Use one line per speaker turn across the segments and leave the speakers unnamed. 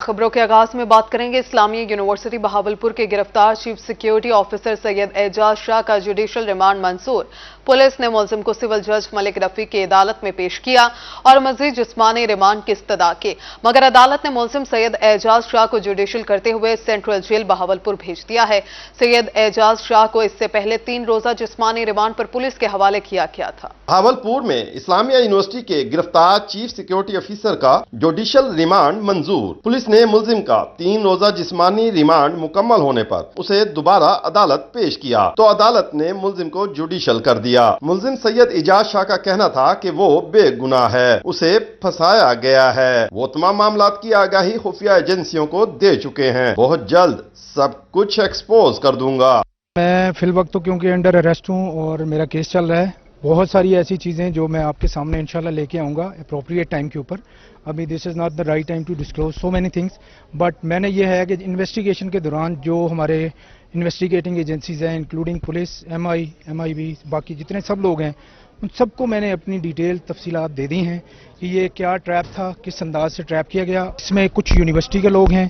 خبروں کے آغاز میں بات کریں گے اسلامیہ یونیورسٹی بہاولپور کے گرفتار چیف سیکیورٹی آفیسر سید اعجاز شاہ کا جوڈیشل ریمانڈ منظور۔ پولیس نے ملزم کو سول جج ملک رفیق کی عدالت میں پیش کیا اور مزید جسمانی ریمانڈ کی استدعا کی، مگر عدالت نے ملزم سید اعجاز شاہ کو جوڈیشل کرتے ہوئے سینٹرل جیل بہاولپور بھیج دیا ہے۔ سید اعجاز شاہ کو اس سے پہلے 3 روزہ جسمانی ریمانڈ پر پولیس کے حوالے کیا گیا تھا۔
بہاولپور میں اسلامیہ یونیورسٹی کے گرفتار چیف سیکیورٹی آفیسر کا جوڈیشل ریمانڈ منظور۔ پولیس نے ملزم کا 3 روزہ جسمانی ریمانڈ مکمل ہونے پر اسے دوبارہ عدالت پیش کیا تو عدالت نے ملزم کو جوڈیشل کر دیا۔ ملزم سید اعجاز شاہ کا کہنا تھا کہ وہ بے گناہ ہے، اسے پھنسایا گیا ہے۔ وہ تمام معاملات کی آگاہی خفیہ ایجنسیوں کو دے چکے ہیں۔ بہت جلد سب کچھ ایکسپوز کر دوں گا۔
میں فی الوقت تو کیونکہ انڈر اریسٹ ہوں اور میرا کیس چل رہا ہے، بہت ساری ایسی چیزیں جو میں آپ کے سامنے انشاءاللہ لے کے آؤں گا اپروپریٹ ٹائم کے اوپر۔ ابھی this is not the right time to disclose so many things, but میں نے یہ ہے کہ انویسٹیگیشن کے دوران جو ہمارے انویسٹیگیٹنگ ایجنسیز ہیں including police, M I B, باقی جتنے سب لوگ ہیں، ان سب کو میں نے اپنی ڈیٹیل تفصیلات دے دی ہیں کہ یہ کیا ٹریپ تھا، کس انداز سے ٹریپ کیا گیا۔ اس میں کچھ یونیورسٹی کے لوگ ہیں،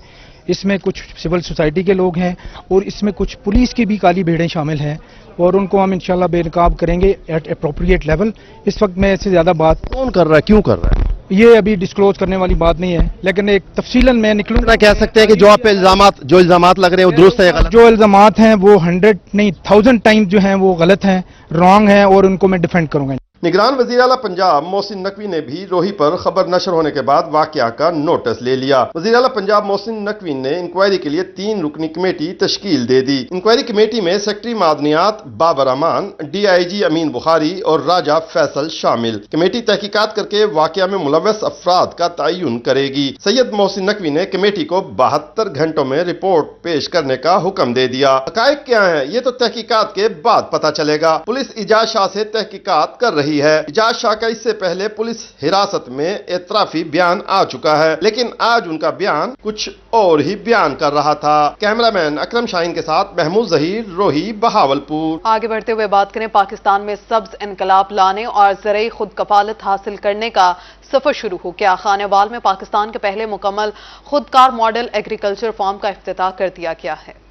اس میں کچھ سول سوسائٹی کے لوگ ہیں اور اس میں کچھ پولیس کی بھی کالی بھیڑیں شامل ہیں، اور ان کو ہم انشاءاللہ بے نقاب کریں گے ایٹ اپروپریٹ لیول۔ اس وقت میں اس سے زیادہ بات
کون کر رہا ہے، کیوں کر رہا ہے،
یہ ابھی ڈسکلوز کرنے والی بات نہیں ہے، لیکن ایک تفصیلاً میں نکلوں گا۔
کہہ سکتے ہیں کہ جو آپ پہ الزامات لگ رہے ہیں وہ درست ہے یا غلط؟
جو الزامات ہیں وہ 100 نہیں 1000 ٹائم جو ہیں وہ غلط ہیں، رانگ ہیں، اور ان کو میں ڈیفینڈ کروں گا۔
نگران وزیر اعلیٰ پنجاب محسن نقوی نے بھی روہی پر خبر نشر ہونے کے بعد واقعہ کا نوٹس لے لیا۔ وزیر اعلیٰ پنجاب محسن نقوی نے انکوائری کے لیے 3 رکنی کمیٹی تشکیل دے دی۔ انکوائری کمیٹی میں سیکرٹری معدنیات بابر امان، ڈی آئی جی امین بخاری اور راجہ فیصل شامل۔ کمیٹی تحقیقات کر کے واقعہ میں ملوث افراد کا تعین کرے گی۔ سید محسن نقوی نے کمیٹی کو 72 گھنٹوں میں رپورٹ پیش کرنے کا حکم دے دیا۔ حقائق کیا ہیں یہ تو تحقیقات کے بعد پتہ چلے گا۔ پولیس اعجاز شاہ سے تحقیقات کر رہی ہے۔ اعجاز شاہ کا اس سے پہلے پولیس حراست میں اعترافی بیان آ چکا ہے، لیکن آج ان کا بیان کچھ اور ہی بیان کر رہا تھا۔ کیمرہ مین اکرم شاہین کے ساتھ محمود ظہیر، روہی، بہاولپور۔
آگے بڑھتے ہوئے بات کریں پاکستان میں سبز انقلاب لانے اور زرعی خود کفالت حاصل کرنے کا سفر شروع ہو گیا۔ خانہ وال میں پاکستان کے پہلے مکمل خودکار ماڈل ایگریکلچر فارم کا افتتاح کر دیا گیا ہے۔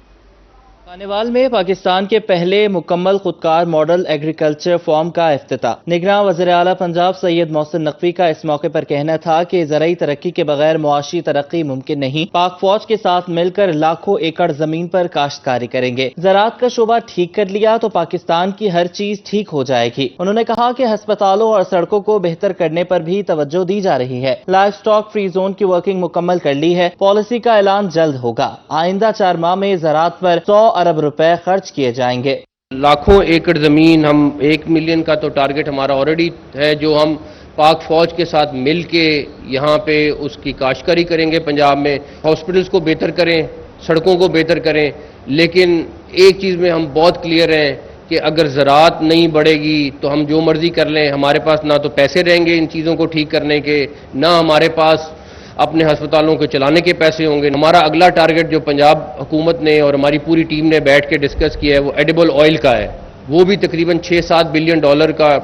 خانہ وال میں پاکستان کے پہلے مکمل خودکار ماڈل ایگریکلچر فارم کا افتتاح۔ نگراں وزیر اعلیٰ پنجاب سید محسن نقوی کا اس موقع پر کہنا تھا کہ زرعی ترقی کے بغیر معاشی ترقی ممکن نہیں۔ پاک فوج کے ساتھ مل کر لاکھوں ایکڑ زمین پر کاشتکاری کریں گے۔ زراعت کا شعبہ ٹھیک کر لیا تو پاکستان کی ہر چیز ٹھیک ہو جائے گی۔ انہوں نے کہا کہ ہسپتالوں اور سڑکوں کو بہتر کرنے پر بھی توجہ دی جا رہی ہے۔ لائف سٹاک فری زون کی ورکنگ مکمل کر لی ہے۔ پالیسی کا اعلان جلد ہوگا۔ آئندہ 4 ماہ میں زراعت پر 100 ارب روپے خرچ کیے جائیں گے۔
لاکھوں ایکڑ زمین، ہم 1 ملین کا تو ٹارگٹ ہمارا آلریڈی ہے، جو ہم پاک فوج کے ساتھ مل کے یہاں پہ اس کی کاشتکاری کریں گے۔ پنجاب میں ہاسپٹلز کو بہتر کریں، سڑکوں کو بہتر کریں، لیکن ایک چیز میں ہم بہت کلیئر ہیں کہ اگر زراعت نہیں بڑھے گی تو ہم جو مرضی کر لیں، ہمارے پاس نہ تو پیسے رہیں گے ان چیزوں کو ٹھیک کرنے کے، نہ ہمارے پاس اپنے ہسپتالوں کو چلانے کے پیسے ہوں گے۔ ہمارا اگلا ٹارگٹ جو پنجاب حکومت نے اور ہماری پوری ٹیم نے بیٹھ کے ڈسکس کیا ہے وہ ایڈیبل آئل کا ہے۔ وہ بھی تقریباً 6-7 بلین ڈالر کا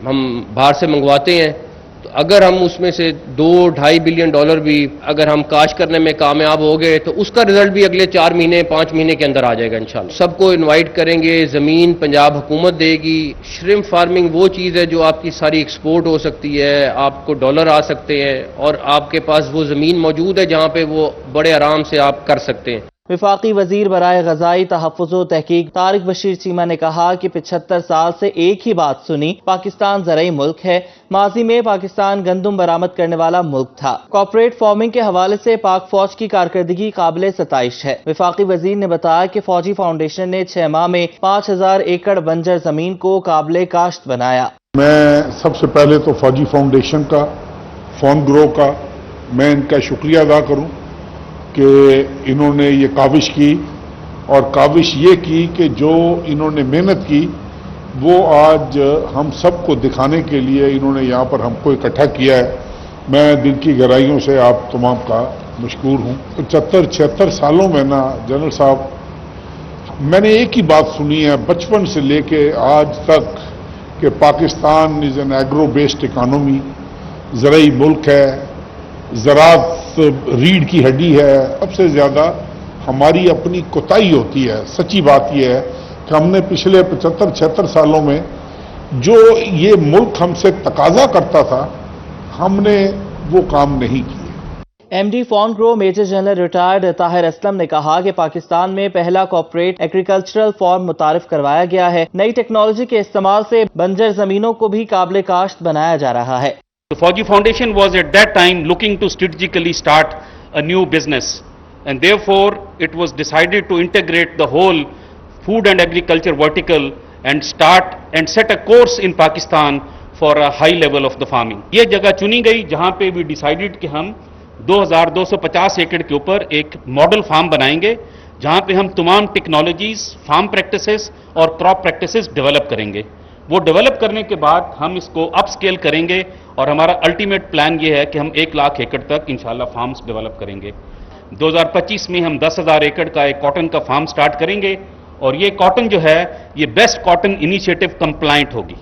ہم باہر سے منگواتے ہیں، تو اگر ہم اس میں سے 2-2.5 بلین ڈالر بھی اگر ہم کاشت کرنے میں کامیاب ہو گئے تو اس کا رزلٹ بھی اگلے 4 مہینے 5 مہینے کے اندر آ جائے گا انشاءاللہ۔ سب کو انوائٹ کریں گے، زمین پنجاب حکومت دے گی۔ شرمپ فارمنگ وہ چیز ہے جو آپ کی ساری ایکسپورٹ ہو سکتی ہے، آپ کو ڈالر آ سکتے ہیں، اور آپ کے پاس وہ زمین موجود ہے جہاں پہ وہ بڑے آرام سے آپ کر سکتے ہیں۔
وفاقی وزیر برائے غذائی تحفظ و تحقیق طارق بشیر چیمہ نے کہا کہ 75 سال سے ایک ہی بات سنی، پاکستان زرعی ملک ہے۔ ماضی میں پاکستان گندم برآمد کرنے والا ملک تھا۔ کارپوریٹ فارمنگ کے حوالے سے پاک فوج کی کارکردگی قابل ستائش ہے۔ وفاقی وزیر نے بتایا کہ فوجی فاؤنڈیشن نے 6 ماہ میں 5000 ایکڑ بنجر زمین کو قابل کاشت بنایا۔
میں سب سے پہلے تو فوجی فاؤنڈیشن کا، فارم گرو کا میں ان کا شکریہ ادا کروں کہ انہوں نے یہ کاوش کی، اور کاوش یہ کی کہ جو انہوں نے محنت کی وہ آج ہم سب کو دکھانے کے لیے انہوں نے یہاں پر ہم کو اکٹھا کیا ہے۔ میں دل کی گہرائیوں سے آپ تمام کا مشکور ہوں۔ 75-76 سالوں میں نا جنرل صاحب، میں نے ایک ہی بات سنی ہے بچپن سے لے کے آج تک کہ Pakistan is an agro based economy, زرعی ملک ہے، زراعت ریڑھ کی ہڈی ہے. سب سے زیادہ ہماری اپنی کوتاہی ہوتی ہے. سچی بات یہ ہے کہ ہم نے پچھلے 75-76 سالوں میں جو یہ ملک ہم سے تقاضا کرتا تھا ہم نے وہ کام نہیں کیے.
M D farm grow major general retired Tahir Aslam نے کہا کہ پاکستان میں پہلا کوآپریٹ ایگریکلچرل فارم متعارف کروایا گیا ہے. نئی ٹیکنالوجی کے استعمال سے بنجر زمینوں کو بھی قابل کاشت بنایا جا رہا ہے.
The Fauji Foundation was at that time looking to strategically start a new business, and therefore it was decided to integrate the whole food and agriculture vertical and start and set a course in Pakistan for a high level of the farming. یہ جگہ چنی گئی جہاں پہ we decided کہ ہم 2250 ایکڑ کے اوپر ایک ماڈل فارم بنائیں گے جہاں پہ ہم تمام ٹیکنالوجیز، فارم پریکٹسز اور کراپ پریکٹسز ڈیولپ کریں گے. وہ ڈیولپ کرنے کے بعد ہم اس کو اپ سکیل کریں گے اور ہمارا الٹیمیٹ پلان یہ ہے کہ ہم 1 لاکھ ایکڑ تک انشاءاللہ فارمز ڈیولپ کریں گے. 2025 میں ہم 10,000 ایکڑ کا ایک کاٹن کا فارم سٹارٹ کریں گے اور یہ کاٹن جو ہے یہ بیسٹ کاٹن انیشیٹو کمپلائنٹ ہوگی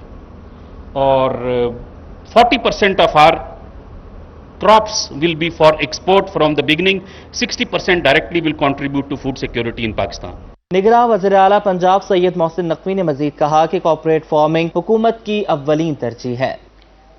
اور 40% of our crops will be for export from the beginning. 60% directly will contribute to food security in Pakistan.
نگراں وزیر اعلیٰ پنجاب سید محسن نقوی نے مزید کہا کہ کوآپریٹ فارمنگ حکومت کی اولین ترجیح ہے.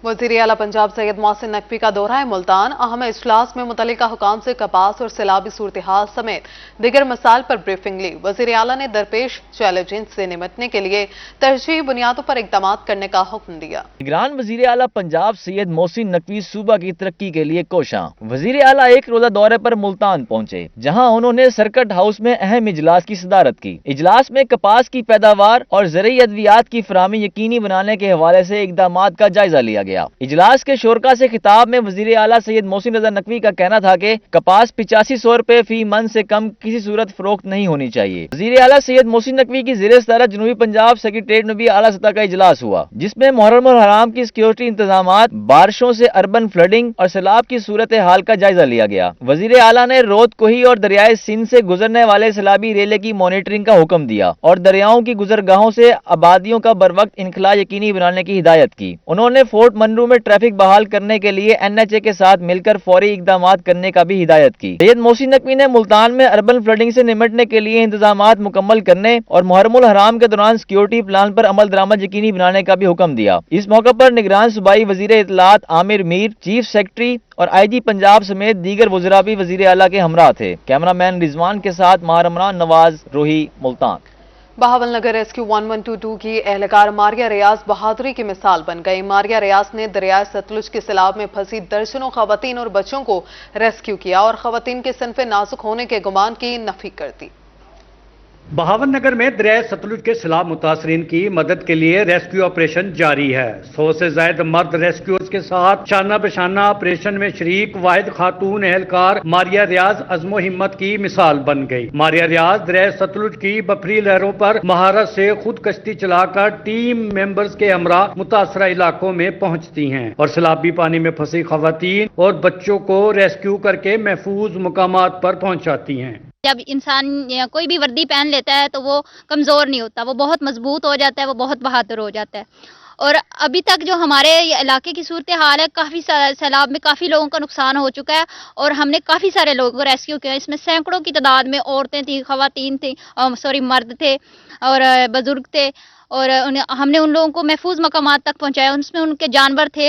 وزیر اعلیٰ پنجاب سید محسن نقوی کا دورہ ملتان. اہم اجلاس میں متعلقہ حکام سے کپاس اور سیلابی صورتحال سمیت دیگر مسائل پر بریفنگ لی. وزیر اعلیٰ نے درپیش چیلنجز سے نمٹنے کے لیے ترجیحی بنیادوں پر اقدامات کرنے کا حکم دیا.
نگران وزیر اعلیٰ پنجاب سید محسن نقوی صوبہ کی ترقی کے لیے کوشاں. وزیر اعلیٰ ایک روزہ دورے پر ملتان پہنچے جہاں انہوں نے سرکٹ ہاؤس میں اہم اجلاس کی صدارت کی. اجلاس میں کپاس کی پیداوار اور زرعی ادویات کی فراہمی یقینی بنانے کے حوالے سے اقدامات کا جائزہ لیا گیا. اجلاس کے شرکاء سے خطاب میں وزیر اعلیٰ سید محسن رضا نقوی کا کہنا تھا کہ کپاس 8500 روپے فی من سے کم کسی صورت فروخت نہیں ہونی چاہیے. وزیر اعلیٰ سید محسن نقوی کی زیر صدارت جنوبی پنجاب سیکریٹریٹ میں بھی اعلیٰ سطح کا اجلاس ہوا جس میں محرم الحرام کی سیکیورٹی انتظامات، بارشوں سے اربن فلڈنگ اور سیلاب کی صورت حال کا جائزہ لیا گیا. وزیر اعلیٰ نے رود کوہی اور دریائے سندھ سے گزرنے والے سیلابی ریلے کی مانیٹرنگ کا حکم دیا اور دریاؤں کی گزرگاہوں سے آبادیوں کا بروقت انخلاء یقینی بنانے کی ہدایت کی. انہوں نے فورٹ منرو میں ٹریفک بحال کرنے کے لیے NHA کے ساتھ مل کر فوری اقدامات کرنے کا بھی ہدایت کی. سید محسن نقوی نے ملتان میں اربن فلڈنگ سے نمٹنے کے لیے انتظامات مکمل کرنے اور محرم الحرام کے دوران سیکیورٹی پلان پر عمل درآمد یقینی بنانے کا بھی حکم دیا. اس موقع پر نگران صوبائی وزیر اطلاعات عامر میر، چیف سیکرٹری اور IG پنجاب سمیت دیگر وزراء بھی وزیر اعلیٰ کے ہمراہ تھے. کیمرہ مین رضوان کے ساتھ ماہر عمران نواز، روہی، ملتان.
بہاول نگر ریسکیو 1122 کی اہلکار ماریہ ریاض بہادری کی مثال بن گئی. ماریہ ریاض نے دریائے ستلج کے سیلاب میں پھنسی درجنوں خواتین اور بچوں کو ریسکیو کیا اور خواتین کے صنف نازک ہونے کے گمان کی نفی کر دی.
بہاول نگر میں دریائے ستلج کے سیلاب متاثرین کی مدد کے لیے ریسکیو آپریشن جاری ہے. 100 سے زائد مرد ریسکیورز کے ساتھ شانہ بشانہ آپریشن میں شریک واحد خاتون اہلکار ماریہ ریاض عزم و ہمت کی مثال بن گئی. ماریہ ریاض دریائے ستلج کی بفری لہروں پر مہارت سے خود کشتی چلا کر ٹیم ممبرز کے ہمراہ متاثرہ علاقوں میں پہنچتی ہیں اور سیلابی پانی میں پھنسی خواتین اور بچوں کو ریسکیو کر کے محفوظ مقامات پر پہنچاتی ہیں.
جب انسان کوئی بھی وردی پہن لیتا ہے تو وہ کمزور نہیں ہوتا، وہ بہت مضبوط ہو جاتا ہے، وہ بہت بہادر ہو جاتا ہے. اور ابھی تک جو ہمارے علاقے کی صورتحال ہے، کافی سیلاب میں کافی لوگوں کا نقصان ہو چکا ہے اور ہم نے کافی سارے لوگوں کو ریسکیو کیا. اس میں سینکڑوں کی تعداد میں عورتیں تھیں، خواتین تھیں، مرد تھے اور بزرگ تھے اور ہم نے ان لوگوں کو محفوظ مقامات تک پہنچایا. اس میں ان کے جانور تھے،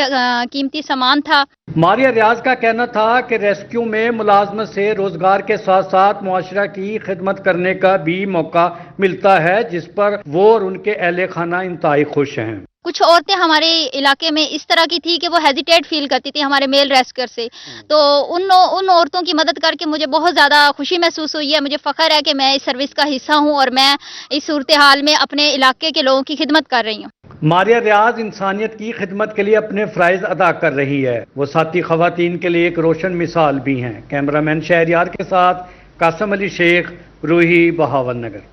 قیمتی سامان تھا.
ماریہ ریاض کا کہنا تھا کہ ریسکیو میں ملازمت سے روزگار کے ساتھ ساتھ معاشرہ کی خدمت کرنے کا بھی موقع ملتا ہے جس پر وہ اور ان کے اہل خانہ انتہائی خوش ہیں.
کچھ عورتیں ہمارے علاقے میں اس طرح کی تھی کہ وہ ہیزیٹیٹ فیل کرتی تھی ہمارے میل ریسکیور سے، تو ان عورتوں کی مدد کر کے مجھے بہت زیادہ خوشی محسوس ہوئی ہے. مجھے فخر ہے کہ میں اس سروس کا حصہ ہوں اور میں اس صورتحال میں اپنے علاقے کے لوگوں کی خدمت کر رہی ہوں.
ماریہ ریاض انسانیت کی خدمت کے لیے اپنے فرائض ادا کر رہی ہے. وہ ساتھی خواتین کے لیے ایک روشن مثال بھی ہیں. کیمرہ مین شہریار کے ساتھ قاسم علی شیخ، روہی، بہاول نگر.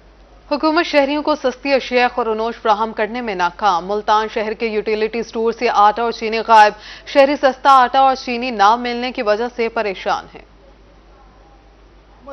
حکومت شہریوں کو سستی اشیاء خورونوش فراہم کرنے میں ناکام. ملتان شہر کے یوٹیلیٹی سٹور سے آٹا اور چینی غائب. شہری سستا آٹا اور چینی نہ ملنے کی وجہ سے پریشان ہیں.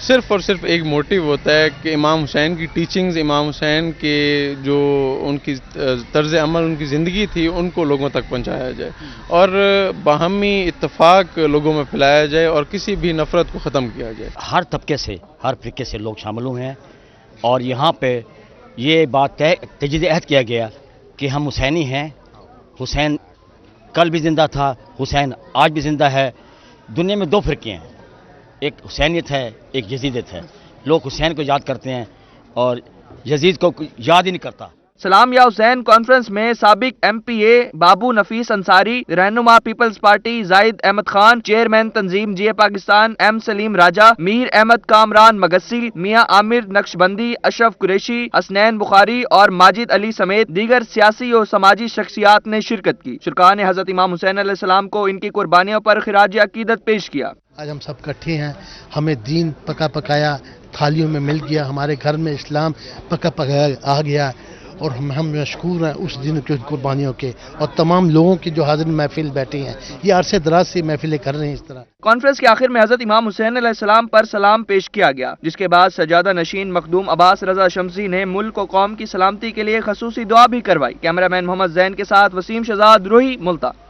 صرف اور صرف ایک موٹیو ہوتا ہے کہ امام حسین کی ٹیچنگز، امام حسین کے جو ان کی طرز عمل، ان کی زندگی تھی، ان کو لوگوں تک پہنچایا جائے اور باہمی اتفاق لوگوں میں پھیلایا جائے اور کسی بھی نفرت کو ختم کیا جائے.
ہر طبقے سے، ہر فرقے سے لوگ شامل ہوئے ہیں اور یہاں پہ یہ بات تجدید عہد کیا گیا کہ ہم حسینی ہیں. حسین کل بھی زندہ تھا، حسین آج بھی زندہ ہے. دنیا میں دو فرقے ہیں، ایک حسینیت ہے، ایک یزیدیت ہے. لوگ حسین کو یاد کرتے ہیں اور یزید کو یاد ہی نہیں کرتا.
سلام یا حسین کانفرنس میں سابق ایم پی اے بابو نفیس انصاری، رہنما پیپلز پارٹی زاہد احمد خان، چیئرمین تنظیم جے پاکستان ایم سلیم راجہ، میر احمد کامران مگسی، میاں عامر نقشبندی، اشرف قریشی، حسنین بخاری اور ماجد علی سمیت دیگر سیاسی اور سماجی شخصیات نے شرکت کی. شرکاء نے حضرت امام حسین علیہ السلام کو ان کی قربانیوں پر خراج عقیدت پیش کیا.
آج ہم سب اکٹھے ہیں، ہمیں دین پکا پکایا تھالیوں میں مل گیا، ہمارے گھر میں اسلام پکا پکایا آ گیا اور ہم مشکور ہیں اس دن کی قربانیوں کے اور تمام لوگوں کی جو حاضر محفل بیٹھے ہیں. یہ عرصے دراز سے محفلیں کر رہے ہیں اس طرح.
کانفرنس کے آخر میں حضرت امام حسین علیہ السلام پر سلام پیش کیا گیا، جس کے بعد سجادہ نشین مخدوم عباس رضا شمسی نے ملک و قوم کی سلامتی کے لیے خصوصی دعا بھی کروائی. کیمرہ مین محمد زین کے ساتھ وسیم شہزاد، روہی، ملتان.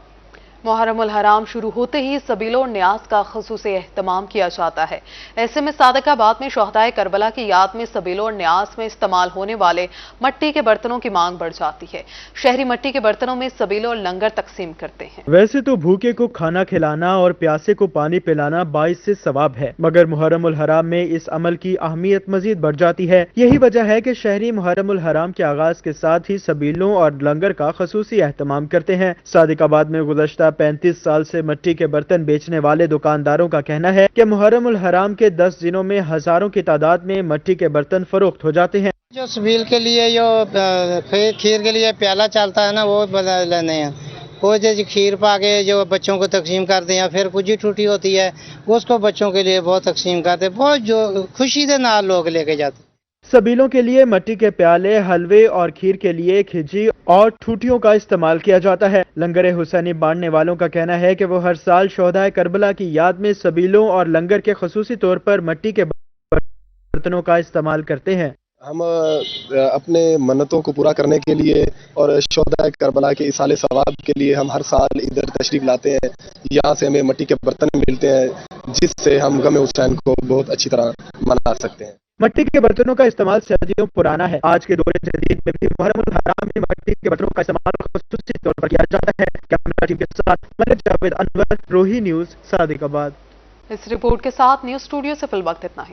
محرم الحرام شروع ہوتے ہی سبیل و نیاز کا خصوصی اہتمام کیا جاتا ہے. ایسے میں صادق آباد میں شہدائے کربلا کی یاد میں سبیل و نیاز میں استعمال ہونے والے مٹی کے برتنوں کی مانگ بڑھ جاتی ہے. شہری مٹی کے برتنوں میں سبیل و لنگر تقسیم کرتے ہیں.
ویسے تو بھوکے کو کھانا کھلانا اور پیاسے کو پانی پلانا باعث سے ثواب ہے، مگر محرم الحرام میں اس عمل کی اہمیت مزید بڑھ جاتی ہے. یہی وجہ ہے کہ شہری محرم الحرام کے آغاز کے ساتھ ہی سبیلوں اور لنگر کا خصوصی اہتمام کرتے ہیں. صادق آباد میں گزشتہ 35 سال سے مٹی کے برتن بیچنے والے دکانداروں کا کہنا ہے کہ محرم الحرام کے 10 دنوں میں ہزاروں کی تعداد میں مٹی کے برتن فروخت ہو جاتے ہیں.
جو سبیل کے لیے جو کھیر کے لیے پیالہ چلتا ہے نا، وہ بدل لینے ہیں. وہ جو کھیر پا کے جو بچوں کو تقسیم کرتے ہیں، پھر کجی ٹوٹی ہوتی ہے اس کو بچوں کے لیے بہت تقسیم کرتے ہیں. بہت جو خوشی کے نال لوگ لے کے جاتے ہیں.
سبیلوں کے لیے مٹی کے پیالے، حلوے اور کھیر کے لیے کھجی اور ٹھوٹیوں کا استعمال کیا جاتا ہے. لنگر حسینی بانٹنے والوں کا کہنا ہے کہ وہ ہر سال شہدائے کربلا کی یاد میں سبیلوں اور لنگر کے خصوصی طور پر مٹی کے برتنوں کا استعمال کرتے ہیں.
ہم اپنے منتوں کو پورا کرنے کے لیے اور شہدائے کربلا کے ایصال ثواب کے لیے ہم ہر سال ادھر تشریف لاتے ہیں. یہاں سے ہمیں مٹی کے برتن ملتے ہیں جس سے ہم غم حسین کو بہت اچھی طرح منا سکتے ہیں.
مٹی کے برتنوں کا استعمال صدیوں پرانا ہے. آج کے دور جدید میں بھی محرم الحرام میں مٹی کے برتنوں کا استعمال خصوصی طور پر کیا جاتا ہے. کیمرہ ٹیم کے ساتھ ملک جاوید انور، روہی نیوز، صادق آباد.
اس رپورٹ کے ساتھ نیوز اسٹوڈیو سے فی الوقت اتنا ہی.